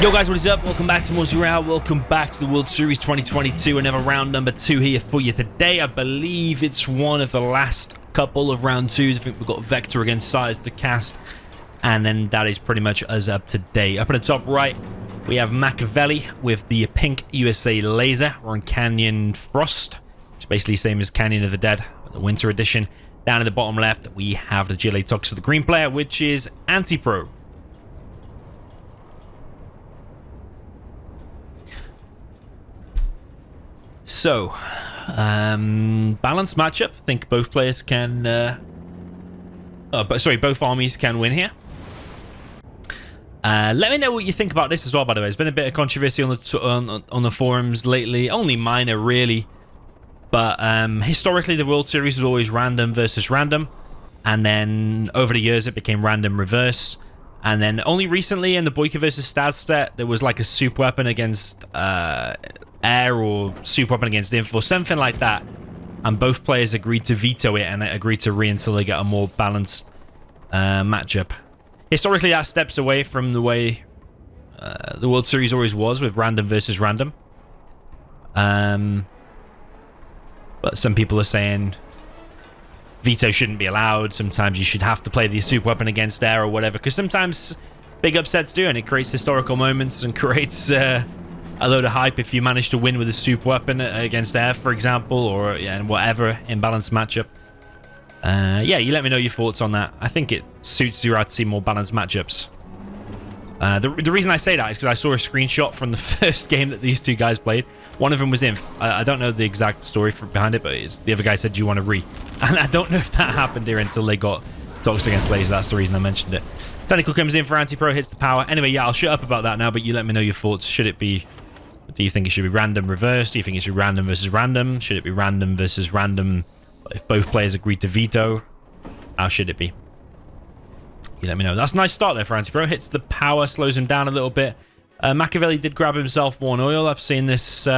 Yo guys, what is up? Welcome back to Royale. Welcome back to the World Series 2022. Another round number 2 here for you today. I believe it's one of the last couple of round 2s. I think we've got Vector against Size to cast. And then that is pretty much us up to date. Up in the top right, we have Makaveli with the pink USA laser. We're on Canyon Frost, which is basically the same as Canyon of the Dead, the winter edition. Down in the bottom left, we have the GLA Tox of the green player, which is Anti-Pro. So, balanced matchup. I think both players can, both armies can win here. Let me know what you think about this as well, by the way. There's been a bit of controversy on the forums lately. Only minor, really. But historically, the World Series was always random versus random. And then over the years, it became random reverse. And then only recently in the Boyka versus Stats set, there was like a super weapon against air or super weapon against inf or something like that. And both players agreed to veto it and agreed to until they get a more balanced matchup. Historically, that steps away from the way the World Series always was with random versus random. But some people are saying veto shouldn't be allowed. Sometimes you should have to play the super weapon against air or whatever, because sometimes big upsets do, and it creates historical moments and creates a load of hype if you manage to win with a super weapon against air, for example, or whatever imbalanced matchup. Yeah, you let me know your thoughts on that. I think it suits Zero to see more balanced matchups. The reason I say that is because I saw a screenshot from the first game that these two guys played. One of them was Inf. I don't know the exact story behind it, but the other guy said, "Do you want to re?" And I don't know if that happened here until they got Tox against Laser. That's the reason I mentioned it. Technical comes in for Anti-Pro, hits the power. Anyway, yeah, I'll shut up about that now, but you let me know your thoughts. Should it be... Do you think it should be random reverse? Do you think it should be random versus random? Should it be random versus random if both players agreed to veto? How should it be? You let me know. That's a nice start there for Anti-Pro. Hits the power, slows him down a little bit. Makaveli did grab himself one oil. I've seen this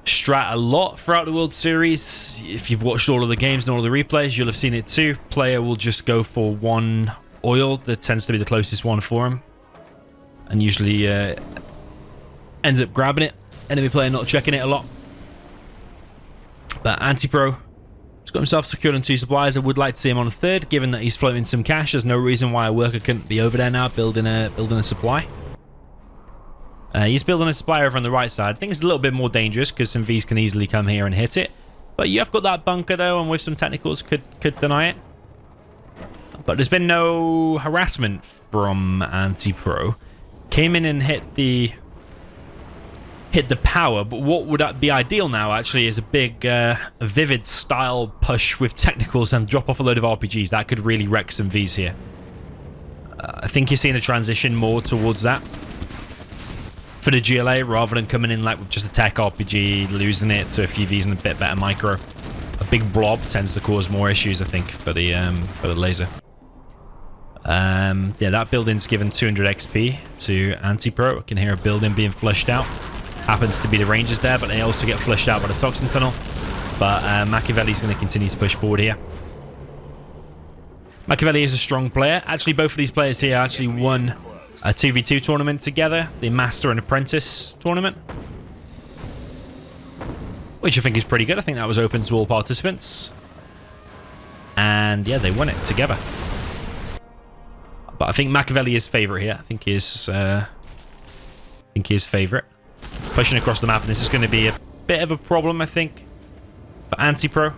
strat a lot throughout the World Series. If you've watched all of the games and all of the replays, you'll have seen it too. Player will just go for one oil. That tends to be the closest one for him. And usually ends up grabbing it. Enemy player not checking it a lot. But Anti-Pro has got himself secured on 2 supplies. I would like to see him on a 3rd, given that he's floating some cash. There's no reason why a worker couldn't be over there now building a supply. He's building a supply over on the right side. I think it's a little bit more dangerous because some Vs can easily come here and hit it. But you have got that bunker though, and with some technicals could deny it. But there's been no harassment from Anti-Pro. Came in and hit the power, but what would be ideal now actually is a big vivid style push with technicals and drop off a load of RPGs. That could really wreck some Vs here. I think you're seeing a transition more towards that for the GLA, rather than coming in like with just a tech RPG, losing it to a few Vs and a bit better micro. A big blob tends to cause more issues, I think, for the laser. Yeah, that building's given 200 XP to Anti-Pro. I can hear a building being flushed out. Happens to be the Rangers there, but they also get flushed out by the Toxin Tunnel. But Makaveli's going to continue to push forward here. Makaveli is a strong player. Actually, both of these players here actually won a 2v2 tournament together, the Master and Apprentice tournament, which I think is pretty good. I think that was open to all participants. And yeah, they won it together. But I think Makaveli is favourite here. I think he is favourite. Pushing across the map, and this is going to be a bit of a problem, I think, for Anti-Pro.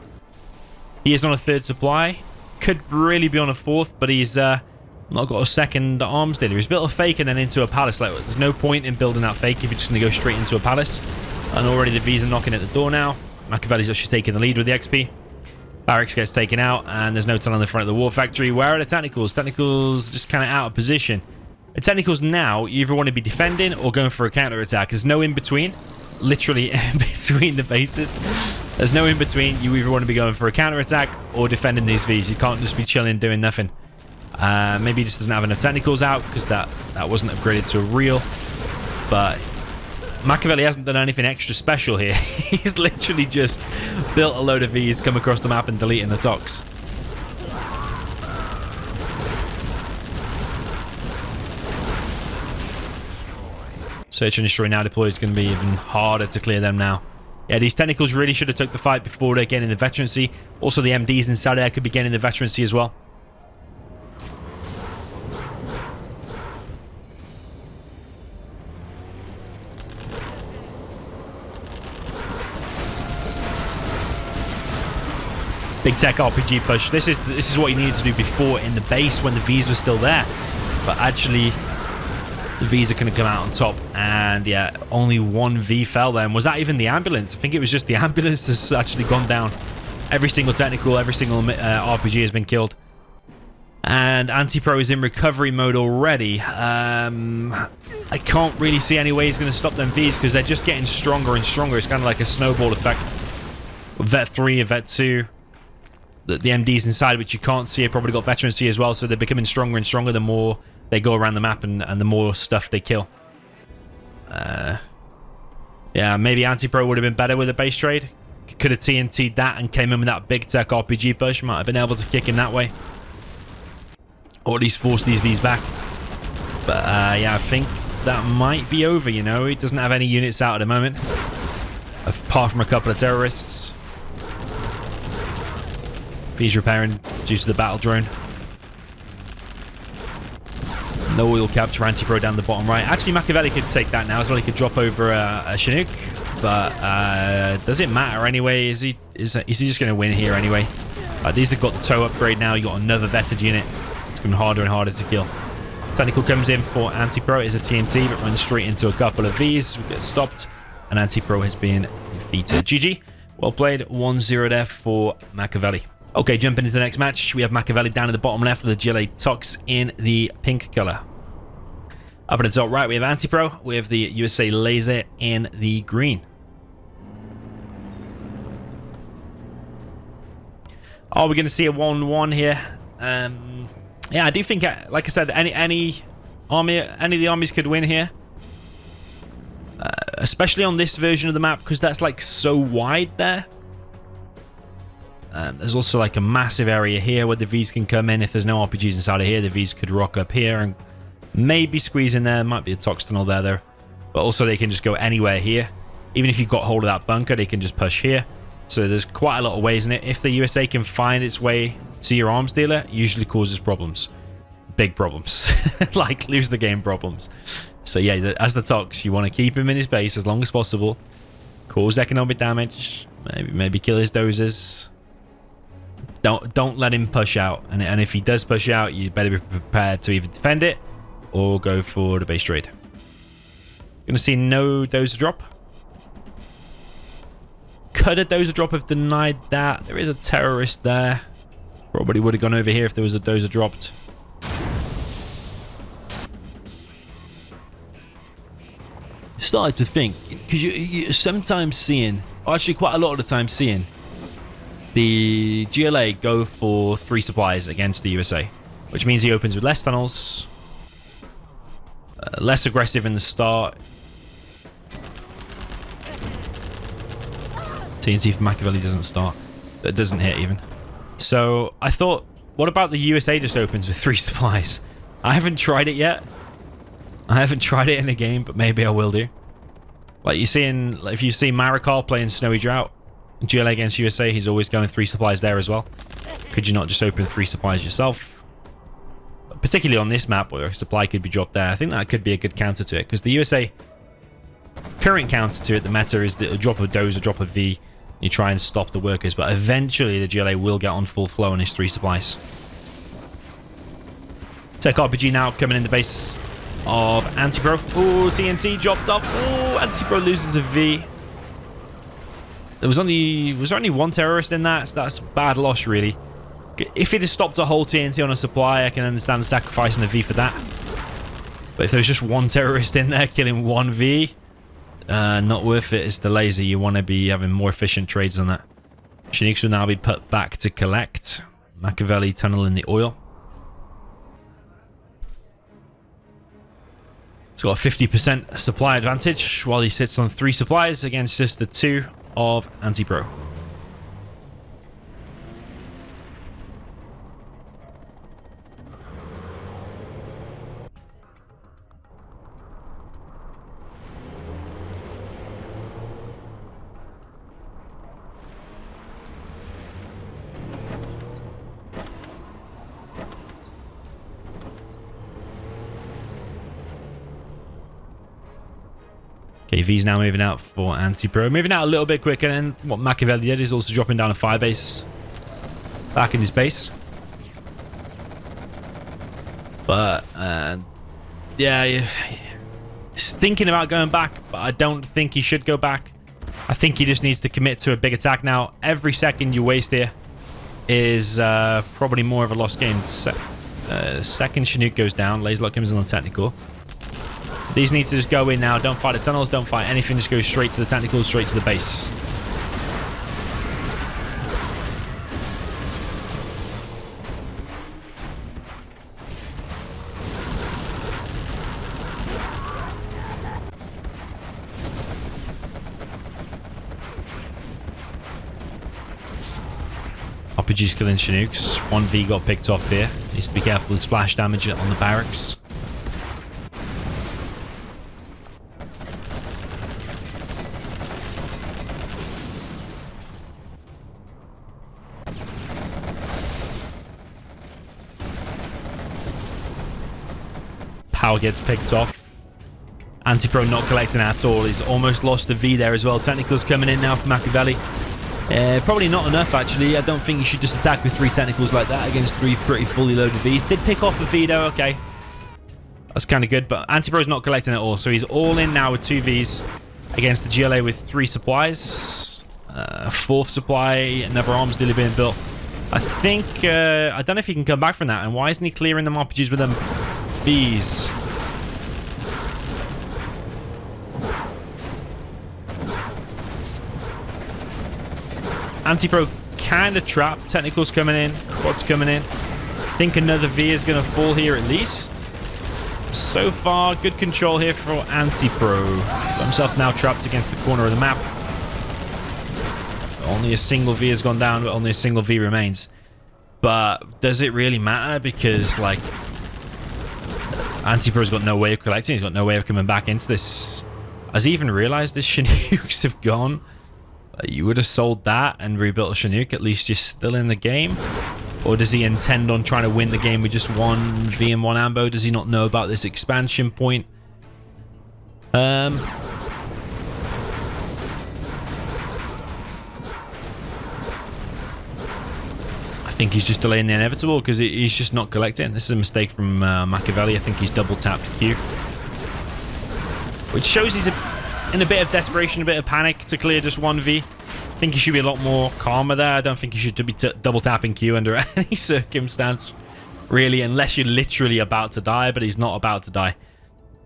He is on a 3rd supply. Could really be on a 4th, but he's not got a 2nd arms dealer. He's built a fake and then into a palace. Like, there's no point in building that fake if you're just going to go straight into a palace. And already the Vs are knocking at the door now. Makaveli's actually taking the lead with the XP. Barracks gets taken out, and there's no tunnel in the front of the war factory. Where are the technicals? Technicals just kind of out of position. The technicals now, you either want to be defending or going for a counter-attack. There's no in-between. Literally in between the bases. There's no in-between. You either want to be going for a counter-attack or defending these Vs. You can't just be chilling doing nothing. Maybe he just doesn't have enough technicals out because that wasn't upgraded to a real. But Makaveli hasn't done anything extra special here. He's literally just built a load of Vs, come across the map and deleting the Tox. Search and Destroy now deployed is going to be even harder to clear them now. Yeah, these Tentacles really should have took the fight before they're getting the veterancy. Also, the MDs inside there could be getting the veterancy as well. Big tech RPG push. This is what you needed to do before in the base when the Vs were still there. But actually, the Vs are going to come out on top. And yeah, only one V fell then. Was that even the ambulance? I think it was just the ambulance that's actually gone down. Every single technical, every single RPG has been killed. And Anti-Pro is in recovery mode already. I can't really see any way he's going to stop them Vs because they're just getting stronger and stronger. It's kind of like a snowball effect. Vet 3 and Vet 2. The MDs inside, which you can't see, have probably got veterancy as well, so they're becoming stronger and stronger the more they go around the map and the more stuff they kill. Yeah, maybe Anti-Pro would have been better with a base trade. Could have TNT'd that and came in with that big tech RPG push. Might have been able to kick him that way. Or at least force these Vs back. But yeah, I think that might be over, you know. He doesn't have any units out at the moment. Apart from a couple of terrorists. V's repairing due to the battle drone. No oil capture, Anti-Pro down the bottom right. Actually, Makaveli could take that now as well. He could drop over a Chinook. But does it matter anyway? Is he just going to win here anyway? These have got the tow upgrade now. You got another vetted unit. It's getting harder and harder to kill. Technical comes in for Anti-Pro. It is a TNT, but runs straight into a couple of Vs. We get stopped. And Anti-Pro has been defeated. GG. Well played. 1-0 there for Makaveli. Okay, jumping into the next match, we have Makaveli down in the bottom left with the GLA Tox in the pink color. Up at the top right, we have Anti-Pro with the USA Laser in the green. Are we going to see a 1-1 here? Yeah, I do think, like I said, any of the armies could win here. Especially on this version of the map, because that's like so wide there. There's also like a massive area here where the Vs can come in. If there's no RPGs inside of here, the Vs could rock up here and maybe squeeze in there. Might be a Tox tunnel there. But also they can just go anywhere here. Even if you've got hold of that bunker, they can just push here. So there's quite a lot of ways in it. If the USA can find its way to your arms dealer, it usually causes problems. Big problems. Like lose the game problems. So yeah, as the Tox, you want to keep him in his base as long as possible. Cause economic damage. Maybe kill his dozers. Don't let him push out, and if he does push out, you better be prepared to either defend it or go for the base trade. Gonna see no dozer drop. Could a dozer drop have denied that? There is a terrorist there. Probably would have gone over here if there was a dozer dropped. Started to think, because you're sometimes seeing, or actually quite a lot of the time seeing, the GLA go for 3 supplies against the USA, which means he opens with less tunnels, less aggressive in the start. TNT for Makaveli doesn't start. It doesn't hit even. So I thought, what about the USA just opens with 3 supplies? I haven't tried it yet. I haven't tried it in a game, but maybe I will do. Like you see if you see Marikal playing Snowy Drought, GLA against USA, he's always going 3 supplies there as well. Could you not just open 3 supplies yourself? Particularly on this map where a supply could be dropped there. I think that could be a good counter to it, because the USA current counter to it, the meta is that a drop of doze, a drop of V, you try and stop the workers, but eventually the GLA will get on full flow on his 3 supplies. Tech RPG now coming in the base of Anti-Pro. Oh, TNT dropped off. Oh, Anti-Pro loses a V. Was there only 1 terrorist in that? So that's bad loss, really. If it had stopped a whole TNT on a supply, I can understand sacrificing a V for that. But if there's just 1 terrorist in there killing 1 V, not worth it. It's the laser. You want to be having more efficient trades on that. Chinooks will now be put back to collect. Makaveli tunnel in the oil. He's got a 50% supply advantage while he sits on 3 supplies against just the 2 of Anti-Pro. Okay, V's now moving out for Anti-Pro. Moving out a little bit quicker than what Makaveli did. He's also dropping down a fire base. Back in his base. But, yeah, he's thinking about going back, but I don't think he should go back. I think he just needs to commit to a big attack now. Every second you waste here is probably more of a lost game. Second Chinook goes down. Laserlock comes in on technical. These need to just go in now. Don't fight the tunnels. Don't fight anything. Just go straight to the technicals, straight to the base. RPG's killing Chinooks. 1V got picked off here. Needs to be careful with splash damage on the barracks. Power gets picked off. Anti-Pro not collecting at all. He's almost lost the V there as well. Technicals coming in now for Makaveli. Probably not enough, actually. I don't think you should just attack with 3 technicals like that against 3 pretty fully loaded Vs. Did pick off a V, though. Okay. That's kind of good, but Anti-Pro's not collecting at all. So he's all in now with 2 Vs against the GLA with 3 supplies. 4th supply, another arms dealer being built. I think... I don't know if he can come back from that. And why isn't he clearing them RPGs with them Vs? Anti-Pro kind of trapped. Technicals coming in. Quads coming in. I think another V is going to fall here at least. So far, good control here for Anti-Pro. Got himself now trapped against the corner of the map. Only a single V has gone down, but only a single V remains. But does it really matter? Because, like, Anti-Pro's got no way of collecting. He's got no way of coming back into this. Has he even realized his Chinooks have gone? You would have sold that and rebuilt a Chinook. At least you're still in the game. Or does he intend on trying to win the game with just 1 V and 1 ambo? Does he not know about this expansion point? I think he's just delaying the inevitable because he's just not collecting. This is a mistake from Makaveli. I think he's double tapped Q. Which shows he's in a bit of desperation, a bit of panic to clear just 1 V. I think he should be a lot more calmer there. I don't think he should be double tapping Q under any circumstance, really, unless you're literally about to die, but he's not about to die.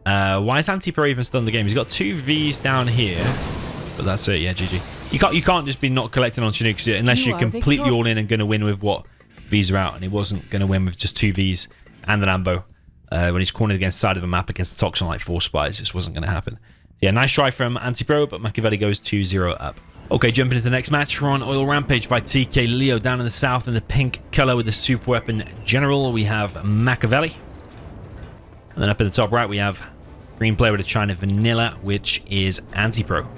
Why is Anti-Pro even still in the game? He's got 2 Vs down here, but that's it. Yeah, GG. You can't just be not collecting on Chinooks unless you're completely all in and going to win with what Vs are out, and he wasn't going to win with just 2 Vs and an ambo when he's cornered against the side of the map against the Toxin like 4 spies. This wasn't going to happen. Yeah, nice try from Anti-Pro, but Makaveli goes 2-0 up. Okay, jumping into the next match. We're on Oil Rampage by TK Leo down in the south in the pink color with the super weapon general. We have Makaveli. And then up in the top right, we have green player with a China Vanilla, which is Anti-Pro.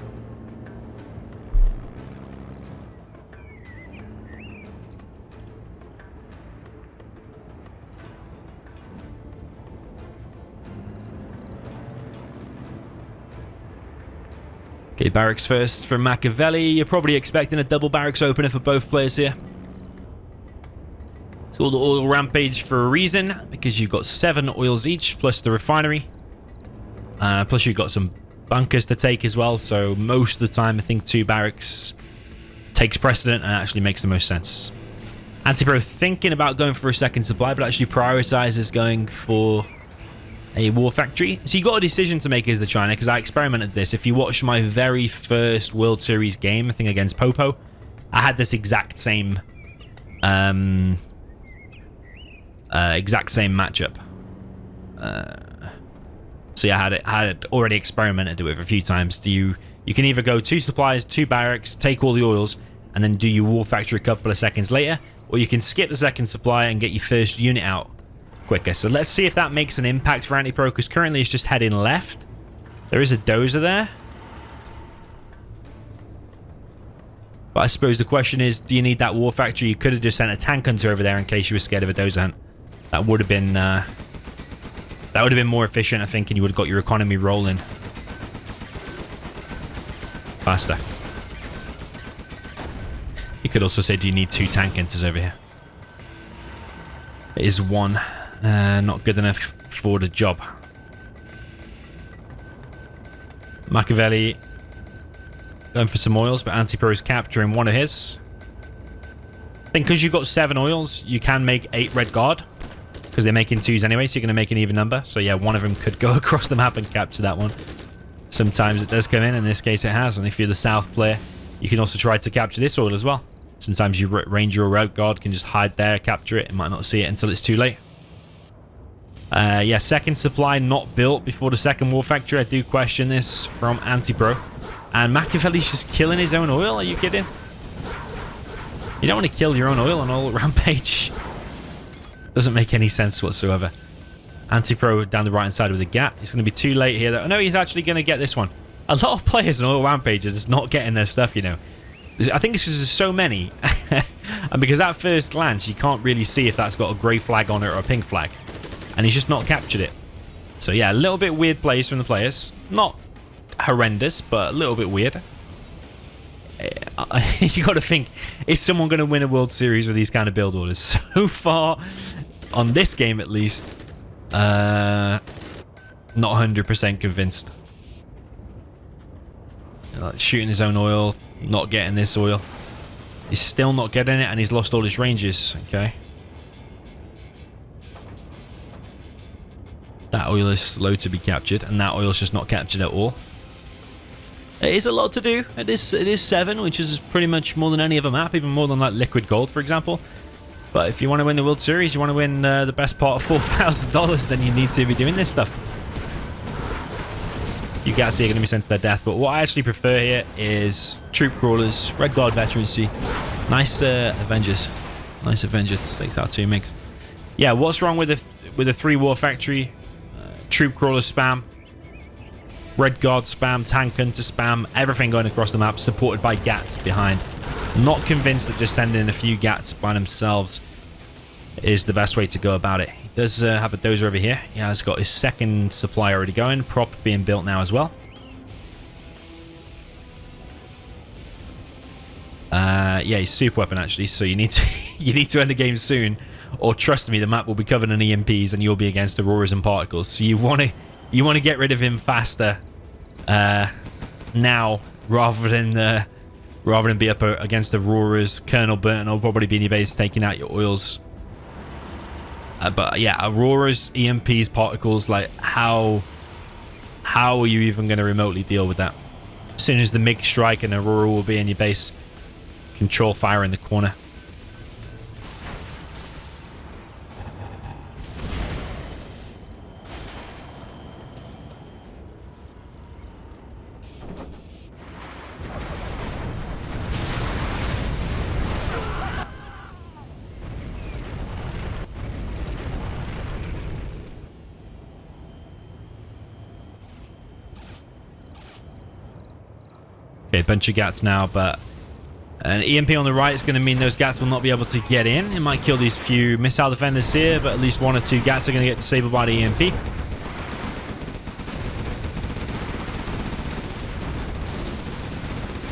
Okay, barracks first for Makaveli. You're probably expecting a double barracks opener for both players here. It's called Oil Rampage for a reason, because you've got 7 oils each, plus the refinery. Plus you've got some bunkers to take as well, so most of the time I think 2 barracks takes precedent and actually makes the most sense. Anti-Pro thinking about going for a second supply, but actually prioritizes going for a war factory. So you got a decision to make as the China, because I experimented this. If you watched my very first World Series game, I think against Popo, I had this exact same matchup. So yeah, I had it already experimented with a few times. You can either go 2 supplies, 2 barracks, take all the oils, and then do your war factory a couple of seconds later, or you can skip the second supply and get your first unit out quicker. So let's see if that makes an impact for Anti-Pro, because currently he's just heading left. There is a dozer there. But I suppose the question is, do you need that war factory? You could have just sent a tank hunter over there in case you were scared of a dozer hunt. That would have been more efficient, I think, and you would have got your economy rolling. faster. You could also say, do you need 2 tank enters over here? It is 1. Not good enough for the job. Makaveli going for some oils, but Anti-Pro is capturing one of his. I think because you've got 7 oils, you can make 8 red guard. Because they're making 2s anyway, so you're going to make an even number. So yeah, one of them could go across the map and capture that one. Sometimes it does come in this case it has. And if you're the south player, you can also try to capture this oil as well. Sometimes your ranger or red guard can just hide there, capture it, and might not see it until it's too late. Yeah, second supply not built before the second war factory. I do question this from Anti-Pro. And Makaveli's just killing his own oil. Are you kidding? You don't want to kill your own oil on oil rampage. Doesn't make any sense whatsoever. Anti-Pro down the right hand side with a gap. It's going to be too late here though. No, he's actually going to get this one. A lot of players on oil rampage are just not getting their stuff, you know. I think it's because there's so many. And because at first glance, you can't really see if that's got a grey flag on it or a pink flag. And he's just not captured it. So yeah, a little bit weird plays from the players. Not horrendous, but a little bit weird. You got to think, is someone going to win a World Series with these kind of build orders? So far, on this game at least, not 100% convinced. Like shooting his own oil, not getting this oil. He's still not getting it, and he's lost all his ranges. Okay. That oil is slow to be captured, and that oil's just not captured at all. It is a lot to do. It is 7, which is pretty much more than any other map, even more than like Liquid Gold, for example. But if you want to win the World Series, you want to win the best part of $4,000, then you need to be doing this stuff. You guys see are going to be sent to their death, but what I actually prefer here is troop crawlers, red guard veterancy, nice Avengers, takes out 2 mix. Yeah, what's wrong with the 3 war factory? Troop crawler spam, red guard spam, tank hunter spam, everything going across the map, supported by GATs behind. Not convinced that just sending in a few GATs by themselves is the best way to go about it. He does have a dozer over here. He has got his second supply already going, prop being built now as well. Yeah, he's super weapon actually, so you need to end the game soon, or trust me, the map will be covered in EMPs and you'll be against auroras and particles. So you want to get rid of him faster now rather than be up against auroras. Colonel Burton will probably be in your base taking out your oils. But yeah, auroras, EMPs, particles, like how are you even going to remotely deal with that? As soon as the MiG strike, an aurora will be in your base. Control fire in the corner. Okay, a bunch of GATs now, but an EMP on the right is going to mean those GATs will not be able to get in. It might kill these few missile defenders here, but at least 1 or 2 GATs are going to get disabled by the EMP.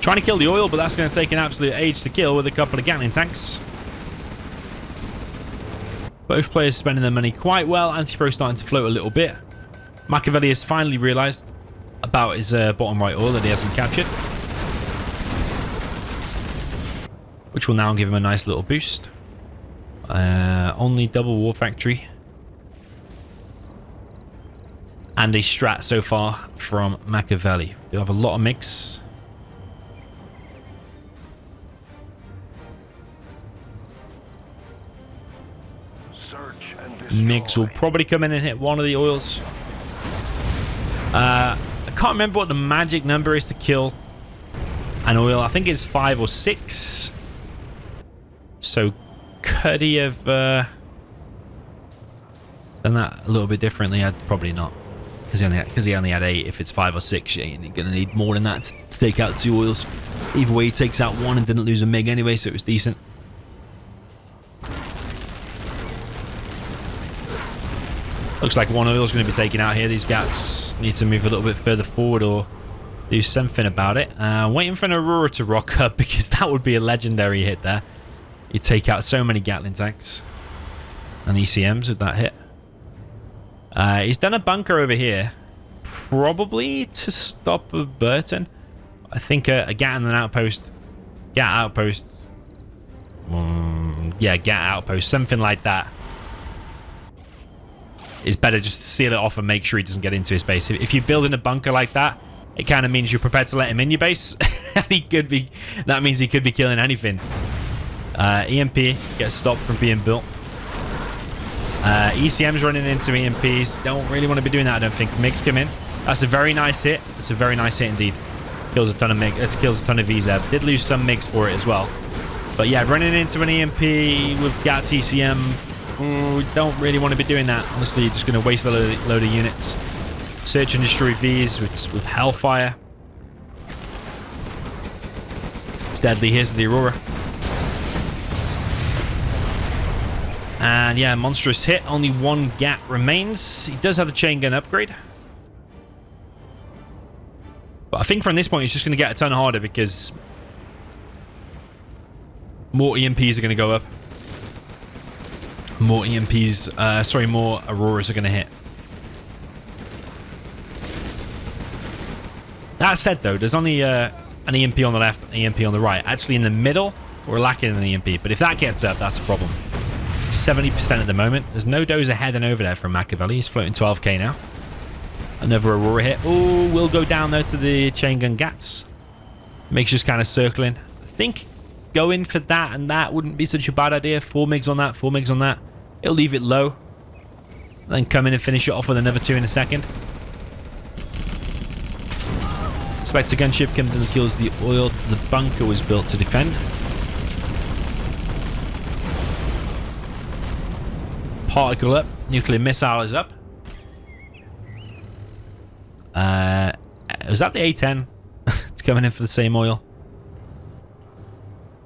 Trying to kill the oil, but that's going to take an absolute age to kill with a couple of Gatling tanks. Both players spending their money quite well. Anti-Pro starting to float a little bit. Makaveli has finally realised about his bottom right oil that he hasn't captured, which will now give him a nice little boost. Only double war factory. And a strat so far from Makaveli. They have a lot of mix. Mix will probably come in and hit one of the oils. I can't remember what the magic number is to kill an oil. I think it's 5 or 6. So could he have done that a little bit differently? I'd probably not, because he only had 8. If it's 5 or 6, you're going to need more than that to take out 2 oils. Either way, he takes out 1 and didn't lose a MiG anyway, so it was decent. Looks like 1 oil is going to be taken out here. These GATs need to move a little bit further forward, or do something about it. Waiting for an Aurora to rock up because that would be a legendary hit there. You take out so many Gatling tanks and ECMs with that hit. He's done a bunker over here, probably to stop a Burton. I think a Gat and an outpost. Gat outpost. Yeah, Gat outpost. Something like that. It's better just to seal it off and make sure he doesn't get into his base. If you're building a bunker like that, it kind of means you're prepared to let him in your base. That means he could be killing anything. EMP gets stopped from being built. ECM's running into EMPs. Don't really want to be doing that, I don't think. MiGs come in. That's a very nice hit. That's a very nice hit indeed. Kills a ton of MiGs. It kills a ton of Vs there. Did lose some MiGs for it as well. But yeah, running into an EMP with GAT's ECM. Ooh, don't really want to be doing that. Honestly, you're just going to waste a load of units. Search and destroy Vs with Hellfire. It's deadly. Here's the Aurora. And yeah, monstrous hit. Only one Gat remains. He does have the chain gun upgrade. But I think from this point, it's just going to get a ton harder because more EMPs are going to go up. More EMPs, more Auroras are going to hit. That said, though, there's only an EMP on the left, an EMP on the right. Actually, in the middle, we're lacking an EMP. But if that gets up, that's a problem. 70% at the moment. There's no dozer heading over there from Makaveli. He's floating 12k now. Another Aurora hit. Oh, we'll go down there to the chain gun Gats. MiGs just kind of circling. I think going for that and that wouldn't be such a bad idea. 4 MiGs on that, 4 MiGs on that. It'll leave it low. Then come in and finish it off with another 2 in a second. Spectre gunship comes in and kills the oil the bunker was built to defend. Particle up. Nuclear missile is up. Was that the A10? It's coming in for the same oil.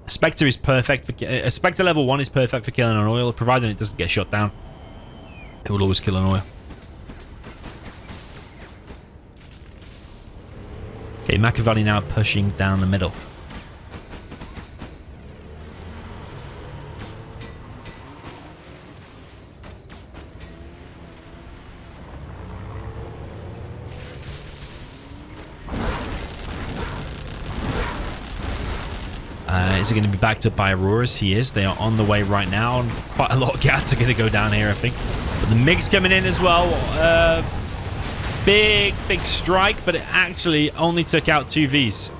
Spectre is perfect for Spectre level 1 is perfect for killing an oil, provided it doesn't get shot down. It will always kill an oil. Okay, Makaveli now pushing down the middle. Is he going to be backed up by Auroras? He is. They are on the way right now. And quite a lot of Gats are going to go down here, I think. But the MiGs coming in as well. Big strike, but it actually only took out 2 Vs.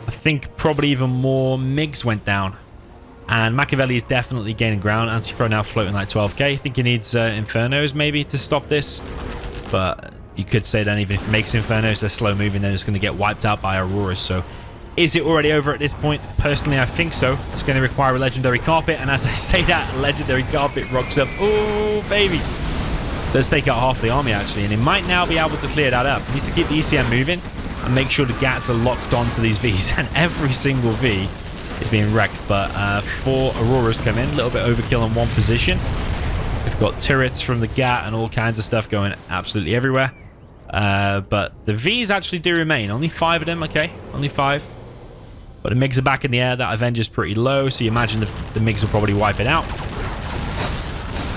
I think probably even more MiGs went down. And Makaveli is definitely gaining ground. Anti-Pro now floating like 12k. I think he needs Infernos maybe to stop this. But you could say that even if it makes Infernos, they're slow moving. They're just going to get wiped out by Auroras. So is it already over at this point? Personally, I think so. It's going to require a legendary carpet. And as I say that, a legendary carpet rocks up. Oh, baby. Let's take out half the army, actually. And he might now be able to clear that up. He needs to keep the ECM moving and make sure the Gats are locked onto these Vs. And every single V is being wrecked. But 4 Auroras come in. A little bit overkill in one position. We've got turrets from the Gat and all kinds of stuff going absolutely everywhere. But the Vs actually do remain. Only 5 of them, okay. Only 5. But the MiGs are back in the air. That Avenger's pretty low, so you imagine the MiGs will probably wipe it out.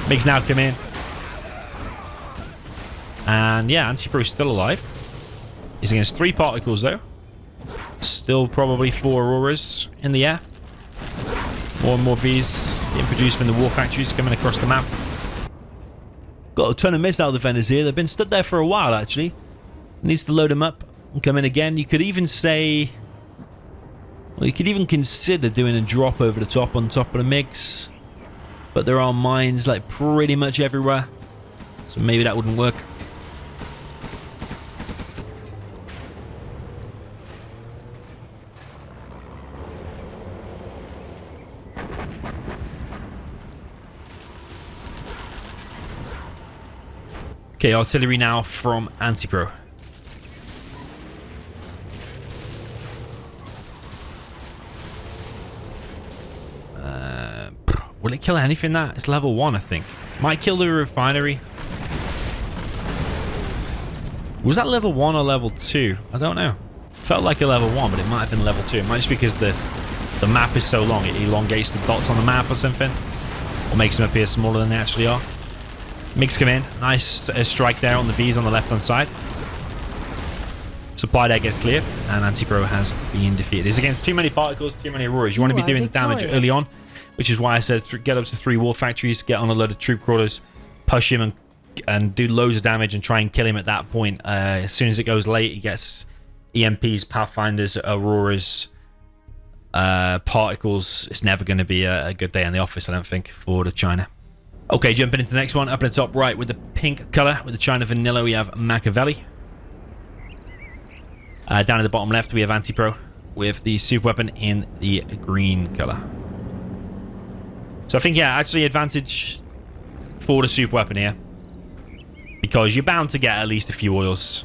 MiGs now come in. And yeah, Anti-Pro's still alive. He's against 3 particles, though. Still probably 4 Auroras in the air. More and more Vs being produced from the war factories coming across the map. Got a ton of missile defenders here. They've been stood there for a while, actually. Needs to load them up and come in again. You could even say... Well, you could even consider doing a drop over the top on top of the MiGs. But there are mines like pretty much everywhere. So maybe that wouldn't work. Okay, artillery now from Anti-Pro. Will it kill anything that? It's level 1, I think. Might kill the refinery. Was that level 1 or level 2? I don't know. Felt like a level 1, but it might have been level 2. It might just be because the map is so long. It elongates the dots on the map or something. Or makes them appear smaller than they actually are. MiGs come in. Nice strike there on the Vs on the left-hand side. Supply there gets cleared, and Anti-Pro has been defeated. It's against too many particles, too many Auroras. You want to be doing the damage early on, which is why I said get up to 3 war factories, get on a load of troop crawlers, push him and do loads of damage and try and kill him at that point. As soon as it goes late, he gets EMPs, Pathfinders, Auroras, particles. It's never going to be a good day in the office, I don't think, for the China. Okay, jumping into the next one. Up in the top right with the pink color, with the China Vanilla, we have Makaveli. Down at the bottom left, we have Anti-Pro with the super weapon in the green color. So I think, yeah, actually advantage for the super weapon here, because you're bound to get at least a few oils.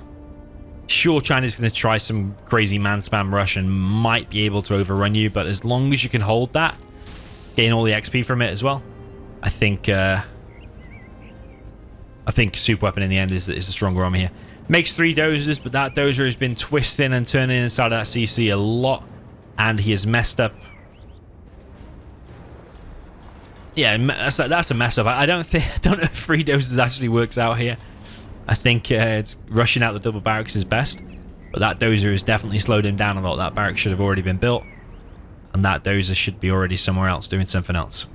Sure, China's going to try some crazy man spam rush and might be able to overrun you, but as long as you can hold that, gain all the XP from it as well, I think super weapon in the end is the stronger army here. Makes 3 dozers, but that dozer has been twisting and turning inside that CC a lot, and he has messed up. Yeah, that's a mess up. I don't know if 3 dozers actually works out here. I think it's rushing out the double barracks is best, but that dozer has definitely slowed him down a lot. That barrack should have already been built, and that dozer should be already somewhere else doing something else.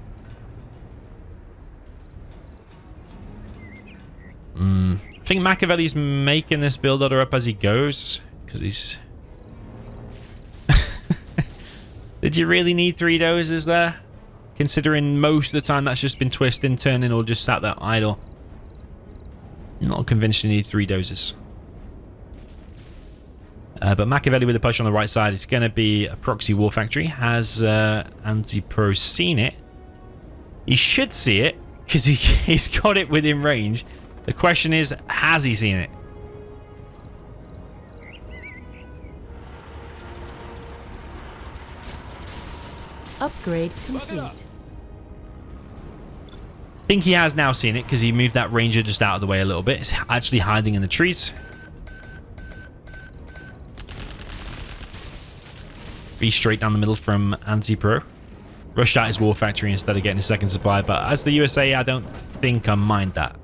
I think Makaveli's making this build order up as he goes, because he's... Did you really need 3 dozers there? Considering most of the time that's just been twisting, turning, or just sat there idle. Not convinced you need 3 dozers. But Makaveli with a push on the right side is going to be a proxy war factory. Has Anti-Pro seen it? He should see it, because he's got it within range. The question is, has he seen it? Upgrade complete. I think he has now seen it, because he moved that ranger just out of the way a little bit. It's actually hiding in the trees. Be straight down the middle from Anti-Pro. Rushed out his war factory instead of getting a second supply, but as the USA, I don't think I mind that.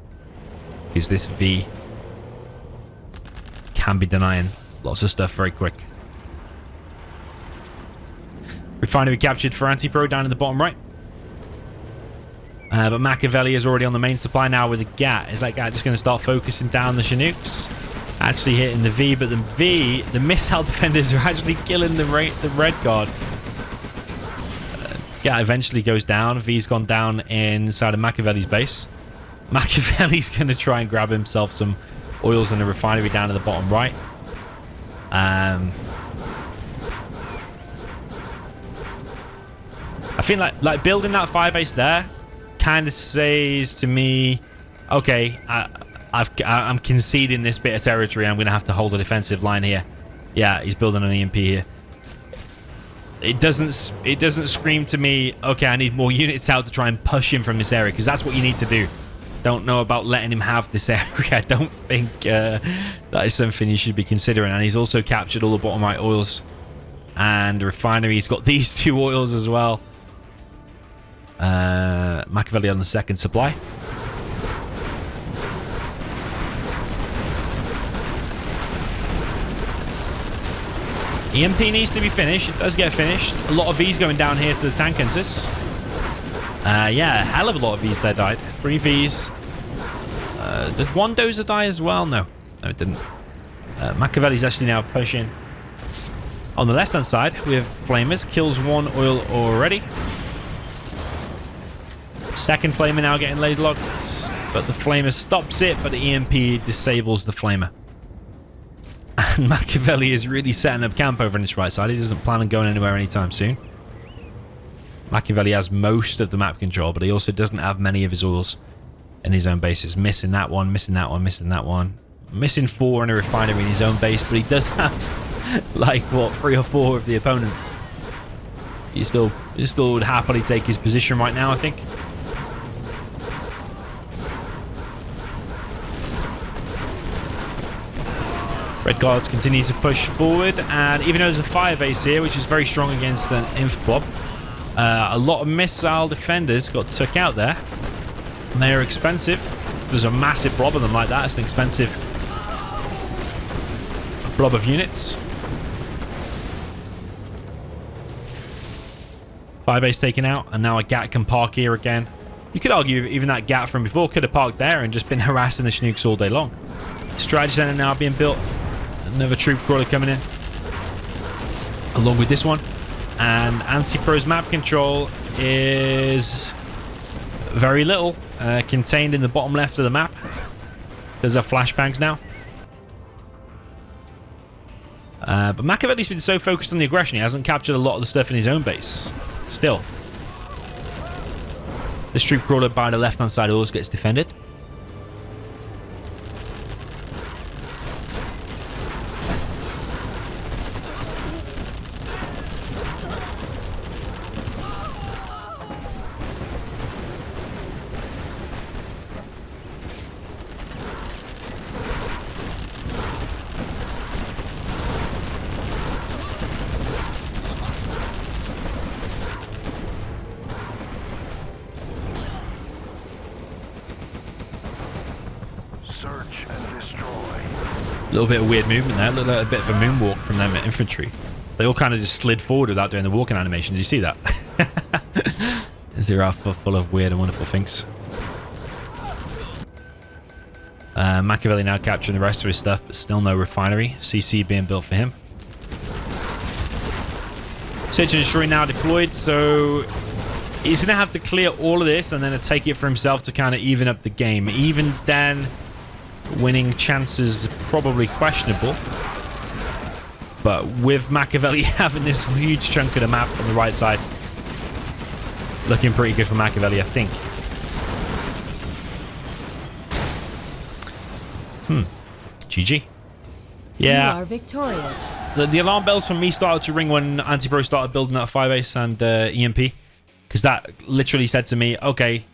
Because this V can be denying lots of stuff very quick. Refinery captured for Anti-Pro down in the bottom right. But Makaveli is already on the main supply now with a GAT. Is that GAT just going to start focusing down the Chinooks? Actually hitting the V, but the missile defenders are actually killing the red guard. GAT eventually goes down. V's gone down inside of Makaveli's base. Makaveli's going to try and grab himself some oils in the refinery down at the bottom right. I feel like building that firebase there kind of says to me, okay, I'm conceding this bit of territory. I'm going to have to hold a defensive line here. Yeah, he's building an EMP here. It doesn't scream to me, okay, I need more units out to try and push him from this area, because that's what you need to do. Don't know about letting him have this area. I don't think that is something you should be considering. And he's also captured all the bottom right oils. And the refinery, he's got these 2 oils as well. Makaveli on the second supply. EMP needs to be finished. It does get finished. A lot of V's going down here to the tank hunters. Yeah, a hell of a lot of V's there died. 3 V's. Did 1 dozer die as well? No, it didn't. Makaveli's actually now pushing. On the left-hand side, we have Flamers. Kills 1 oil already. Second Flamer now getting laser locked. But the Flamer stops it, but the EMP disables the Flamer. And Makaveli is really setting up camp over on this right side. He doesn't plan on going anywhere anytime soon. Makaveli has most of the map control, but he also doesn't have many of his oils in his own bases. Missing that one, missing that one, missing that one. Missing 4 in a refinery in his own base, but he does have, like, what, 3 or 4 of the opponents. He still would happily take his position right now, I think. Red Guards continue to push forward, and even though there's a fire base here, which is very strong against an inf blob, a lot of missile defenders got took out there. And they are expensive. There's a massive blob of them like that. It's an expensive blob of units. Fire base taken out, and now a GAT can park here again. You could argue even that GAT from before could have parked there and just been harassing the Chinooks all day long. Strategy center now being built. Another troop crawler coming in, along with this one. And Anti-Pro's map control is very little, contained in the bottom left of the map. There's a flashbangs now. But Makaveli's been so focused on the aggression, he hasn't captured a lot of the stuff in his own base. Still. This troop crawler by the left-hand side always gets defended. Search and destroy. A little bit of weird movement there. Looked like a bit of a moonwalk from them infantry. They all kind of just slid forward without doing the walking animation. Did you see that? They're full of weird and wonderful things. Makaveli now capturing the rest of his stuff, but still no refinery. CC being built for him. Search and destroy now deployed, so he's going to have to clear all of this and then take it for himself to kind of even up the game. Even then, winning chances are probably questionable. But with Makaveli having this huge chunk of the map on the right side, looking pretty good for Makaveli, I think. GG. Yeah. You are victorious. The alarm bells from me started to ring when Anti-Pro started building that Firebase and EMP. Because that literally said to me, okay,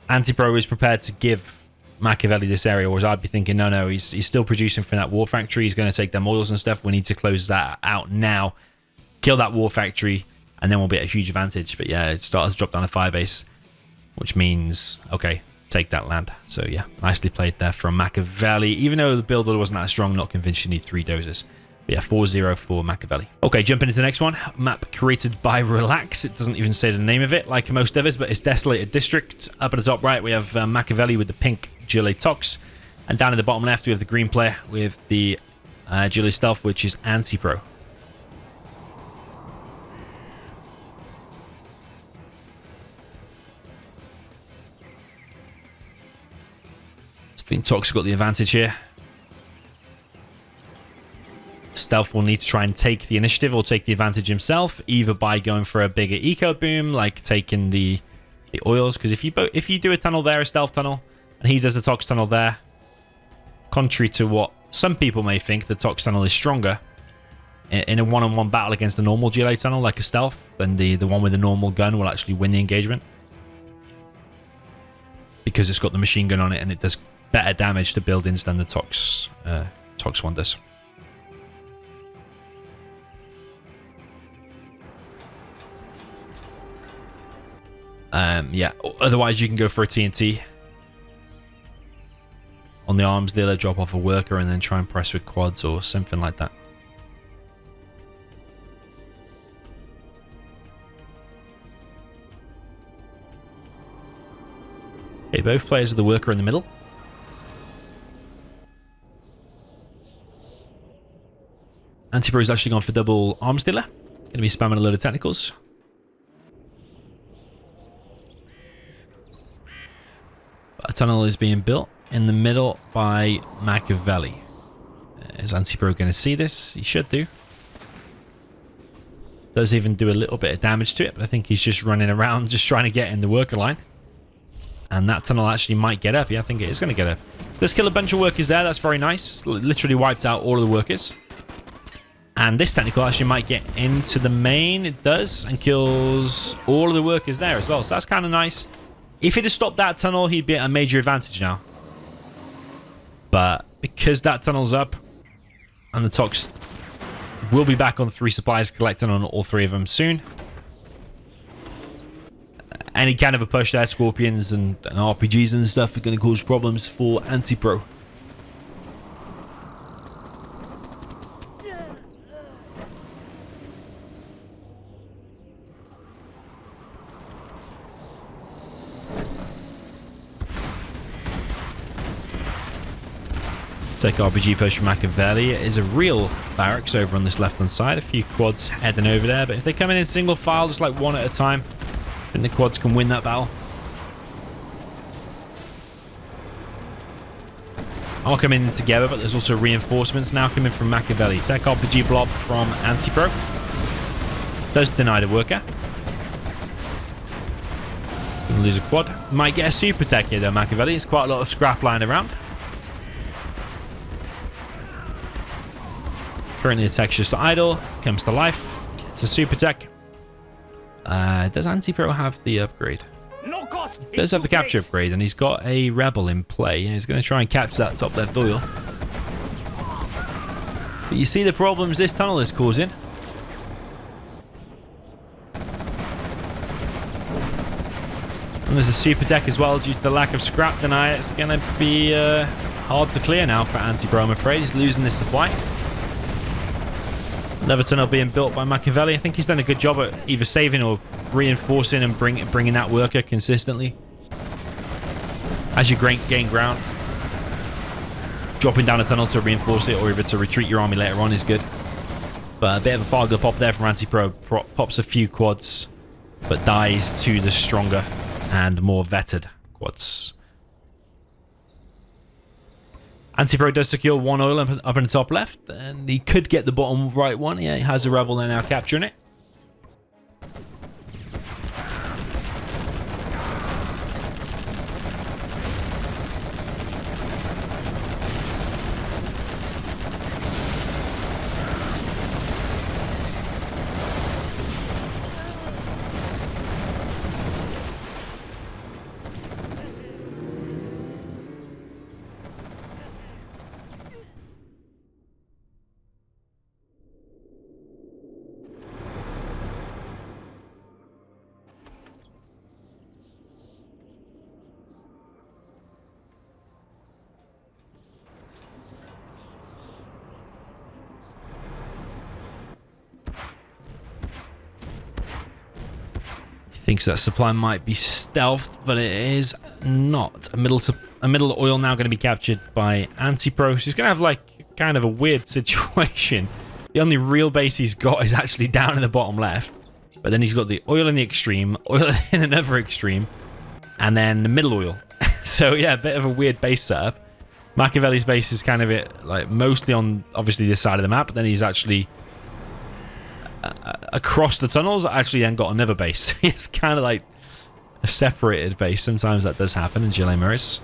Anti-Pro is prepared to give Makaveli this area. Whereas I'd be thinking, no, he's still producing from that war factory. He's going to take them oils and stuff. We need to close that out now. Kill that war factory. And then we'll be at a huge advantage. But yeah, it started to drop down a Firebase. Which means, okay, take that land. So yeah, nicely played there from Makaveli. Even though the build order wasn't that strong, not convinced you need 3 dozers. But yeah, 4-0 for Makaveli. Okay, jumping into the next one. Map created by Relax. It doesn't even say the name of it like most others, but it's Desolated District. Up at the top right, we have Makaveli with the pink Gile Tox. And down in the bottom left, we have the green player with the Gile Stealth, which is Anti-Pro. I think Tox got the advantage here. Stealth will need to try and take the initiative or take the advantage himself, either by going for a bigger eco boom, like taking the oils. Because if you do a tunnel there, a stealth tunnel, and he does the Tox tunnel there, contrary to what some people may think, the Tox tunnel is stronger in a one-on-one battle against the normal GLA tunnel, like a stealth, then the one with the normal gun will actually win the engagement. Because it's got the machine gun on it and it does better damage to buildings than the Tox one does. Yeah, otherwise you can go for a TNT on the arms dealer, drop off a worker and then try and press with quads or something like that. Okay, both players are the worker in the middle. Anti-Pro's actually gone for double arms dealer. Going to be spamming a load of technicals. A tunnel is being built in the middle by Makaveli. Is Anti-Pro going to see this? He should do. Does even do a little bit of damage to it, but I think he's just running around just trying to get in the worker line. And that tunnel actually might get up. Yeah, I think it is going to get up. Let's kill a bunch of workers there. That's very nice. Literally wiped out all of the workers. And this technical actually might get into the main. It does. And kills all of the workers there as well. So that's kind of nice. If he'd have stopped that tunnel, he'd be at a major advantage now. But because that tunnel's up, And the Tox will be back on 3 supplies, collecting on all 3 of them soon. Any kind of a push there, Scorpions and RPGs and stuff are going to cause problems for Anti-Pro. Take RPG push from Makaveli. It is a real barracks over on this left-hand side. A few quads heading over there, but if they come in single file, just like one at a time, I think the quads can win that battle. All coming in together, but there's also reinforcements now coming from Makaveli. Tech RPG blob from Anti-Pro. Does deny the worker. Gonna lose a quad. Might get a super tech here though, Makaveli. It's quite a lot of scrap lying around. Currently the tech's just idle, comes to life. It's a super tech. Does Anti-Pro have the upgrade? He does have the capture upgrade, and he's got a rebel in play. He's going to try and capture that top left oil. But you see the problems this tunnel is causing. And there's a super tech as well due to the lack of scrap deny. It's going to be hard to clear now for Anti-Pro, I'm afraid. He's losing this supply. Another tunnel being built by Makaveli. I think he's done a good job at either saving or reinforcing and bringing that worker consistently. As you gain ground, dropping down a tunnel to reinforce it or either to retreat your army later on is good. But a bit of a fog pop there from Anti-Pro. Pops a few quads, but dies to the stronger and more vetted quads. Anti-Pro does secure 1 oil up in the top left, and he could get the bottom right one. Yeah, he has a rebel there now capturing it. Thinks that supply might be stealthed, but it is not. A middle oil now going to be captured by Anti-Pro. So he's going to have like kind of a weird situation. The only real base he's got is actually down in the bottom left. But then he's got the oil in the extreme, oil in another extreme, and then the middle oil. So yeah, a bit of a weird base setup. Makaveli's base is kind of like mostly on obviously this side of the map, but then he's actually across the tunnels, actually then got another base. It's kind of like a separated base. Sometimes that does happen in Gilles Maurice.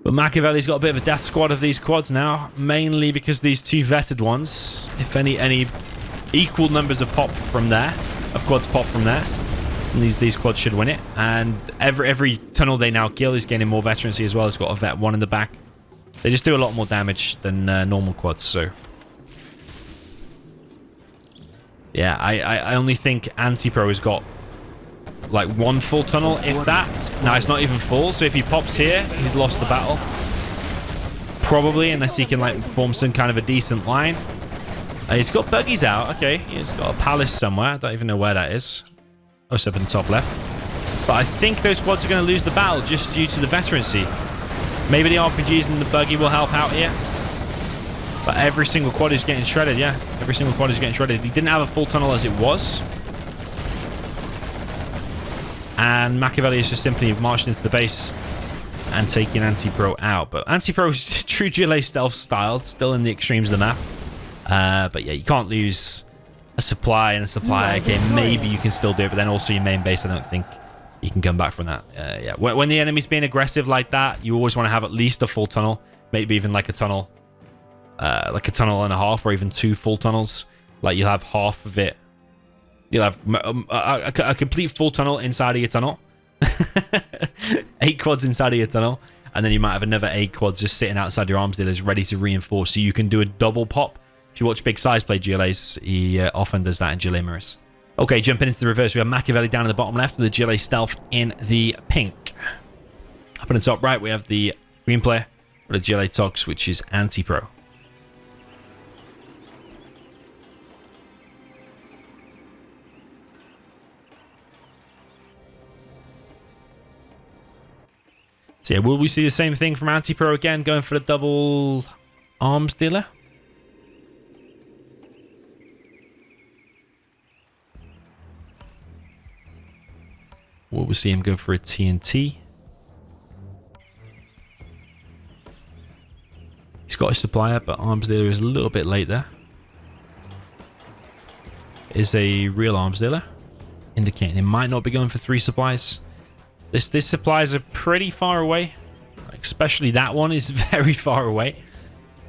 But Makaveli's got a bit of a death squad of these quads now, mainly because these 2 vetted ones, if any equal numbers of pop from there, of quads pop from there, and these quads should win it. And every tunnel they now kill is gaining more veterancy as well. It's got a vet 1 in the back. They just do a lot more damage than normal quads, so... Yeah, I only think Anti-Pro has got like 1 full tunnel, if that. No, it's not even full, so if he pops here, he's lost the battle. Probably, unless he can like form some kind of a decent line. He's got buggies out, okay. He's got a palace somewhere, I don't even know where that is. Oh, it's up in the top left. But I think those quads are going to lose the battle just due to the veterancy. Maybe the RPGs and the buggy will help out here. But every single quad is getting shredded, yeah. Every single quad is getting shredded. He didn't have a full tunnel as it was. And Makaveli is just simply marching into the base and taking Anti-Pro out. But Anti-Pro is true Gilles stealth style, still in the extremes of the map. But yeah, you can't lose a supply and a supply. Okay, maybe you can still do it, but then also your main base, I don't think you can come back from that. Yeah, when the enemy's being aggressive like that, you always want to have at least a full tunnel, maybe even like a tunnel and a half, or even 2 full tunnels. Like you'll have half of it. You'll have a complete full tunnel inside of your tunnel. 8 quads inside of your tunnel, and then you might have another 8 quads just sitting outside your arms dealers ready to reinforce, so you can do a double pop. If you watch Big Size play GLAs, he often does that in GLA mirrors. Okay, jumping into the reverse, we have Makaveli down in the bottom left with the GLA Stealth in the pink. Up in the top right, we have the green player with the GLA Tox, which is anti-pro. So yeah, will we see the same thing from anti-pro again, going for the double arms dealer? Will we see him go for a TNT? He's got a supplier, but arms dealer is a little bit late there. Is a real arms dealer, indicating he might not be going for 3 supplies. This supplies are pretty far away, especially that one is very far away.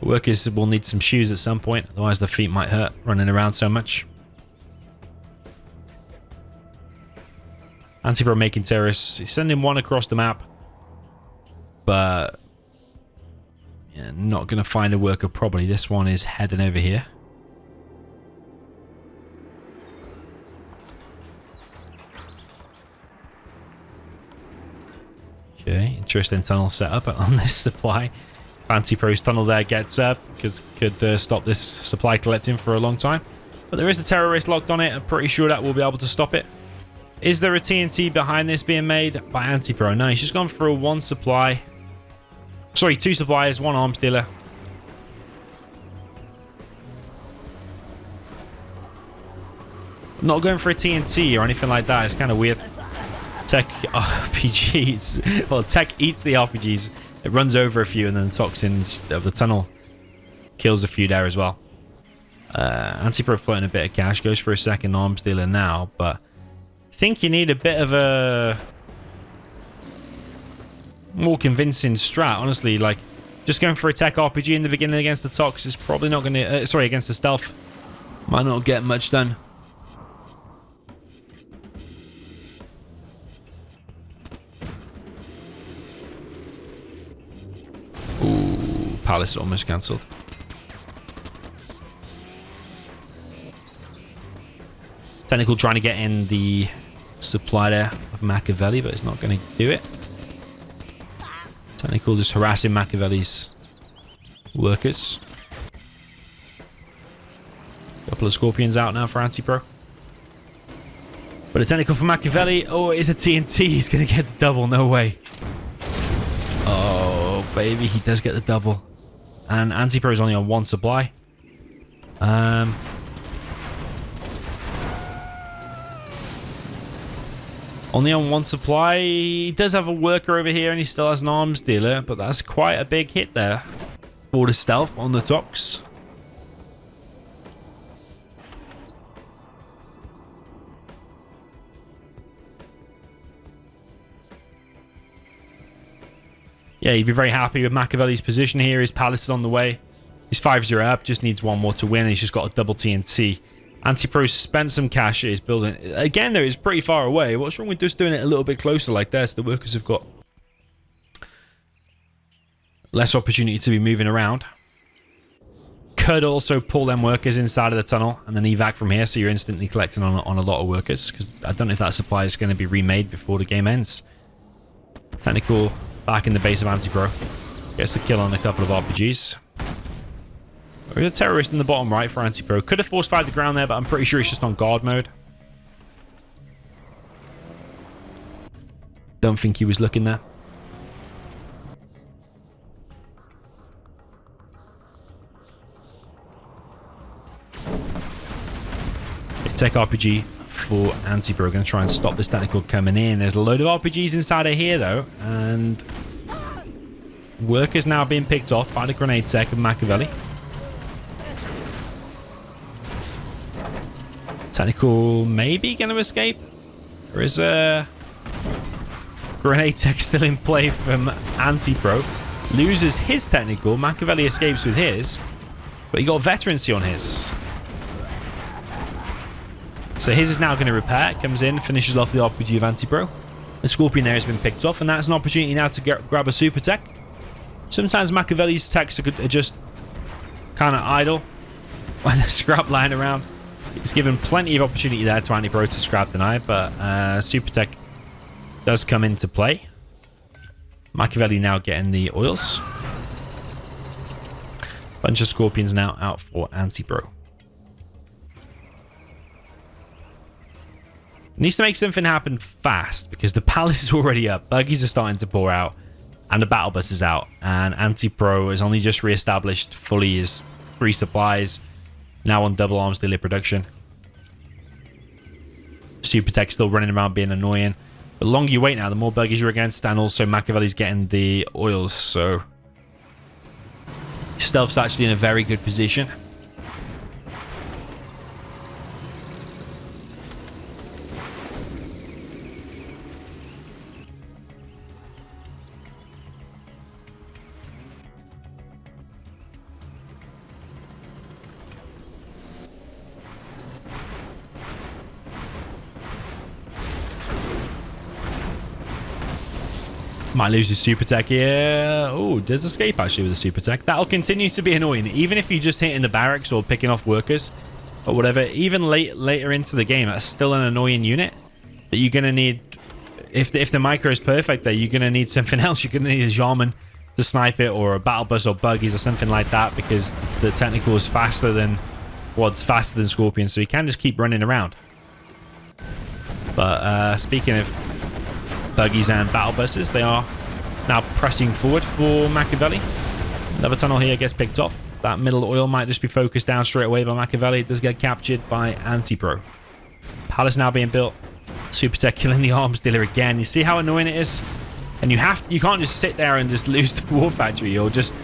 Workers will need some shoes at some point, otherwise their feet might hurt running around so much. Anti-pro making terrorists. He's sending 1 across the map, but yeah, not going to find a worker probably. This one is heading over here. Okay, interesting tunnel setup on this supply. Anti-pro's tunnel there gets up, because could stop this supply collecting for a long time. But there is the terrorist locked on it. I'm pretty sure that will be able to stop it. Is there a TNT behind this being made by anti-pro? No, he's just gone for a 1 supply. Sorry, 2 suppliers, 1 arms dealer. Not going for a TNT or anything like that. It's kind of weird. Tech RPGs. Well, Tech eats the RPGs. It runs over a few, and then the toxins of the tunnel kills a few there as well. Anti-pro floating a bit of cash. Goes for a 2nd arms dealer now, but I think you need a bit of a more convincing strat, honestly. Like, just going for a Tech RPG in the beginning against the Tox is probably not going to... sorry, against the Stealth. Might not get much done. Ooh, Palace almost cancelled. Technical trying to get in the supply there of Makaveli, but it's not going to do it. Technical just harassing Makaveli's workers. Couple of Scorpions out now for Anti-Pro. But a Technical for Makaveli. Oh, it is a TNT. He's going to get the double. No way. Oh, baby. He does get the double. And Anti-Pro is only on 1 supply. Only on 1 supply. He does have a worker over here, and he still has an arms dealer, but that's quite a big hit there for the Stealth on the Tox. Yeah, you'd be very happy with Makaveli's position here. His Palace is on the way. He's 5-0 up, just needs 1 more to win, and he's just got a double TNT. Anti-Pro spent some cash. He's building. Again, though, it's pretty far away. What's wrong with just doing it a little bit closer like that, so the workers have got less opportunity to be moving around? Could also pull them workers inside of the tunnel and then evac from here, so you're instantly collecting on a lot of workers, because I don't know if that supply is going to be remade before the game ends. Technical back in the base of Anti-Pro. Gets the kill on a couple of RPGs. There's a terrorist in the bottom right for Anti-Pro. Could have force-fired the ground there, but I'm pretty sure he's just on guard mode. Don't think he was looking there. Tech RPG for Anti-Pro. Going to try and stop this Technical coming in. There's a load of RPGs inside of here, though. And workers now being picked off by the grenade tech of Makaveli. Technical maybe going to escape. There is a grenade tech still in play from Anti-Pro. Loses his Technical. Makaveli escapes with his. But he got veterancy on his. So his is now going to repair. Comes in, finishes off the RPG of Anti-Pro. The Scorpion there has been picked off, and that's an opportunity now to grab a super tech. Sometimes Makaveli's techs are just kind of idle when there's scrap lying around. He's given plenty of opportunity there to Anti-Pro to scrap deny, but super tech does come into play. Makaveli now getting the oils. Bunch of Scorpions now out for Anti-Pro. Needs to make something happen fast because the palace is already up. Buggies are starting to pour out and the battle bus is out. And Anti-Pro has only just re-established fully his 3 supplies. Now on double arms daily production. Super Tech still running around being annoying. The longer you wait now, the more buggies you're against. And also Makaveli's getting the oils. So Stealth's actually in a very good position. Might lose his super tech here. Oh, does escape actually with the super tech. That'll continue to be annoying, even if you're just hitting the barracks or picking off workers or whatever. Even later into the game, that's still an annoying unit that you're gonna need. If the micro is perfect, there you're gonna need something else. You're gonna need a Jarman to snipe it, or a battle bus or buggies or something like that, because the technical is faster than faster than Scorpion, so you can just keep running around. But speaking of buggies and battle buses, they are now pressing forward for Makaveli. Another tunnel here gets picked off. That middle oil might just be focused down straight away by Makaveli. It does get captured by Anti-Pro. Palace now being built. Super Tech killing the arms dealer again. You see how annoying it is? And you can't just sit there and just lose the war factory or just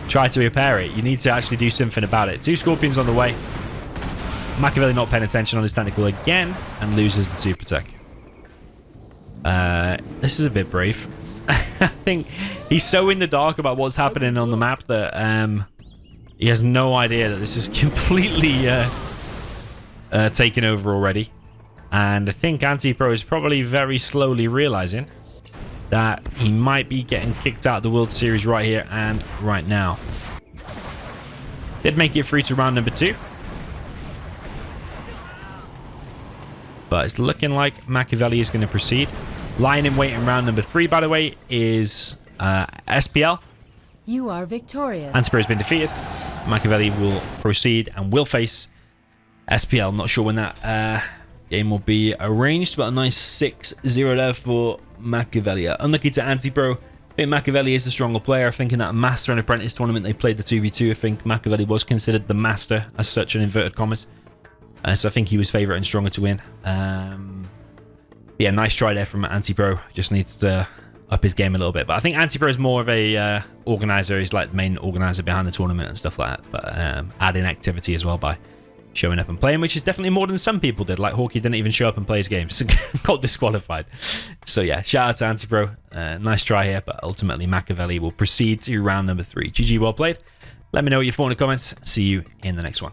try to repair it. You need to actually do something about it. 2 Scorpions on the way. Makaveli not paying attention on his technical again and loses the Super Tech. This is a bit brave. I think he's so in the dark about what's happening on the map that he has no idea that this is completely taken over already. And I think Anti-Pro is probably very slowly realizing that he might be getting kicked out of the World Series right here and right now. Did make it through to round number 2. But it's looking like Makaveli is going to proceed. Lying in wait in round number 3, by the way, is SPL. You are victorious. Anti-Pro has been defeated. Makaveli will proceed and will face SPL. Not sure when that game will be arranged, but a nice 6-0 there for Makaveli. Unlucky to Anti-Pro. I think Makaveli is the stronger player. I think in that Master and Apprentice tournament they played the 2v2. I think Makaveli was considered the master as such, in inverted commas. So I think he was favourite and stronger to win. Yeah, nice try there from Anti-Pro. Just needs to up his game a little bit. But I think Anti-Pro is more of a organizer. He's like the main organizer behind the tournament and stuff like that. But adding activity as well by showing up and playing, which is definitely more than some people did. Like Hawkeye didn't even show up and play his games. Got disqualified. So yeah, shout out to Anti-Pro. Nice try here. But ultimately, Makaveli will proceed to round number 3. GG, well played. Let me know what you thought in the comments. See you in the next one.